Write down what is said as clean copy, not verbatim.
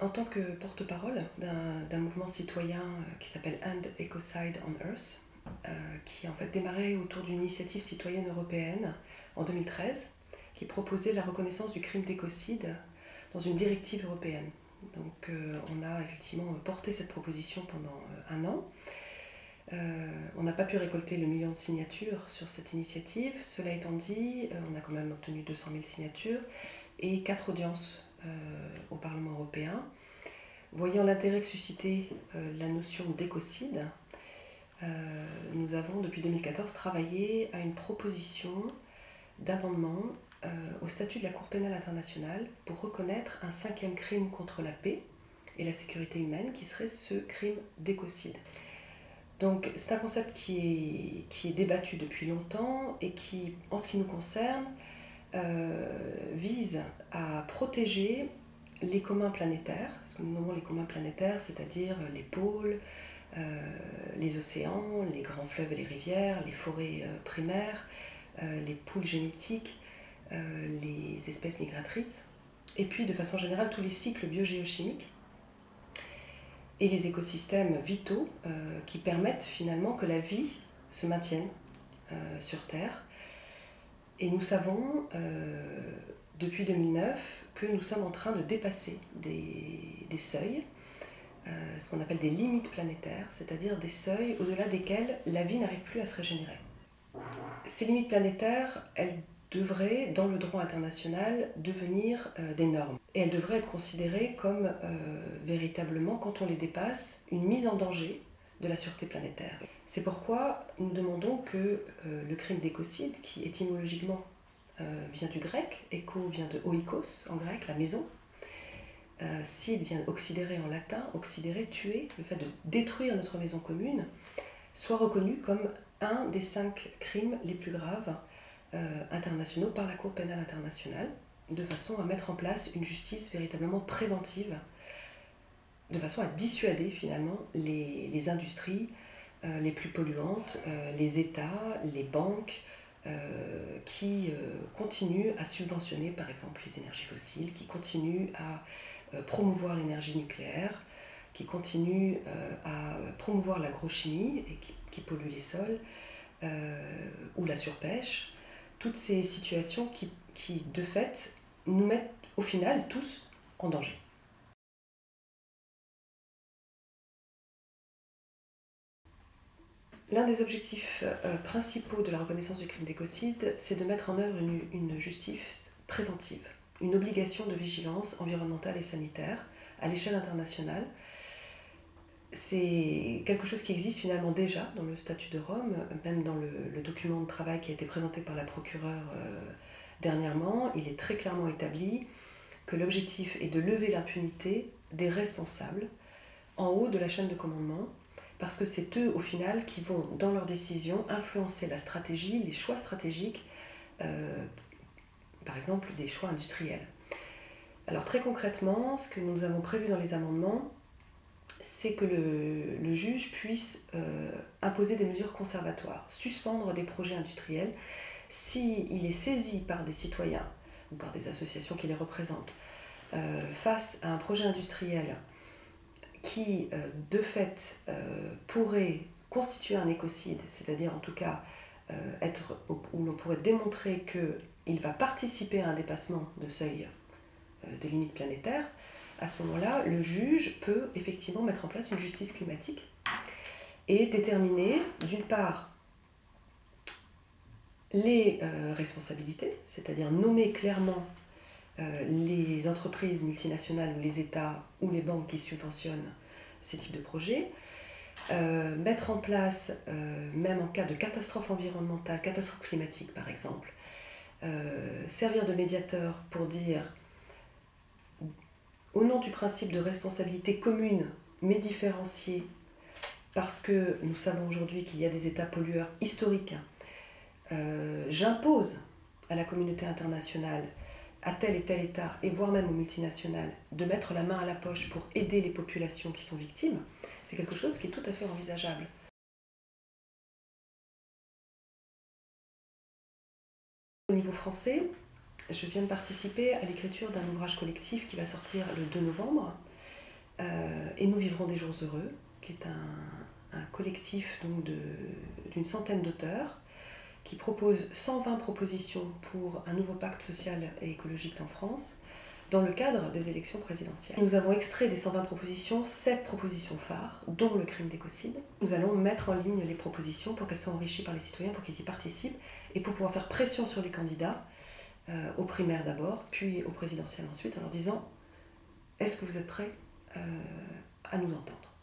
En tant que porte-parole d'un mouvement citoyen qui s'appelle End Ecocide on Earth, qui a en fait démarré autour d'une initiative citoyenne européenne en 2013, qui proposait la reconnaissance du crime d'écocide dans une directive européenne. Donc on a effectivement porté cette proposition pendant un an. On n'a pas pu récolter le million de signatures sur cette initiative. Cela étant dit, on a quand même obtenu 200 000 signatures et 4 audiences au Parlement européen. Voyant l'intérêt que suscitait la notion d'écocide, nous avons depuis 2014 travaillé à une proposition d'amendement au statut de la Cour pénale internationale pour reconnaître un 5e crime contre la paix et la sécurité humaine qui serait ce crime d'écocide. Donc c'est un concept qui est débattu depuis longtemps et qui, en ce qui nous concerne, vise à protéger les communs planétaires, ce que nous nommons les communs planétaires, c'est-à-dire les pôles, les océans, les grands fleuves et les rivières, les forêts primaires, les poules génétiques, les espèces migratrices, et puis de façon générale tous les cycles biogéochimiques et les écosystèmes vitaux qui permettent finalement que la vie se maintienne sur Terre. Et nous savons depuis 2009 que nous sommes en train de dépasser des seuils, ce qu'on appelle des limites planétaires, c'est-à-dire des seuils au-delà desquels la vie n'arrive plus à se régénérer. Ces limites planétaires, elles devraient, dans le droit international, devenir des normes. Et elles devraient être considérées comme véritablement, quand on les dépasse, une mise en danger de la sûreté planétaire. C'est pourquoi nous demandons que le crime d'écocide, qui étymologiquement vient du grec, éco vient de oikos en grec, la maison, cide vient oxydérer en latin, oxydérer, tuer, le fait de détruire notre maison commune, soit reconnu comme un des 5 crimes les plus graves internationaux par la Cour pénale internationale, de façon à mettre en place une justice véritablement préventive, de façon à dissuader finalement les industries les plus polluantes, les États, les banques, qui continuent à subventionner par exemple les énergies fossiles, qui continuent à promouvoir l'énergie nucléaire, qui continuent à promouvoir l'agrochimie et qui polluent les sols, ou la surpêche. Toutes ces situations qui de fait nous mettent au final tous en danger. L'un des objectifs principaux de la reconnaissance du crime d'écocide, c'est de mettre en œuvre une justice préventive, une obligation de vigilance environnementale et sanitaire à l'échelle internationale. C'est quelque chose qui existe finalement déjà dans le statut de Rome, même dans le document de travail qui a été présenté par la procureure dernièrement. Il est très clairement établi que l'objectif est de lever l'impunité des responsables en haut de la chaîne de commandement, parce que c'est eux, au final, qui vont, dans leurs décisions, influencer la stratégie, les choix stratégiques, par exemple des choix industriels. Alors très concrètement, ce que nous avons prévu dans les amendements, c'est que le juge puisse imposer des mesures conservatoires, suspendre des projets industriels s'il est saisi par des citoyens ou par des associations qui les représentent face à un projet industriel qui, de fait, pourrait constituer un écocide, c'est-à-dire en tout cas où l'on pourrait démontrer qu'il va participer à un dépassement de seuil de limite planétaire, à ce moment-là, le juge peut effectivement mettre en place une justice climatique et déterminer, d'une part, les responsabilités, c'est-à-dire nommer clairement les entreprises multinationales ou les États ou les banques qui subventionnent ces types de projets, mettre en place, même en cas de catastrophe environnementale, catastrophe climatique par exemple, servir de médiateur pour dire, au nom du principe de responsabilité commune mais différenciée, parce que nous savons aujourd'hui qu'il y a des États pollueurs historiques, j'impose à la communauté internationale, à tel et tel État, et voire même aux multinationales, de mettre la main à la poche pour aider les populations qui sont victimes, c'est quelque chose qui est tout à fait envisageable. Au niveau français, je viens de participer à l'écriture d'un ouvrage collectif qui va sortir le 2 novembre, Et nous vivrons des jours heureux, qui est un collectif donc d'une centaine d'auteurs qui propose 120 propositions pour un nouveau pacte social et écologique en France dans le cadre des élections présidentielles. Nous avons extrait des 120 propositions 7 propositions phares, dont le crime d'écocide. Nous allons mettre en ligne les propositions pour qu'elles soient enrichies par les citoyens, pour qu'ils y participent et pour pouvoir faire pression sur les candidats, aux primaires d'abord, puis aux présidentielles ensuite, en leur disant « Est-ce que vous êtes prêts à nous entendre ?»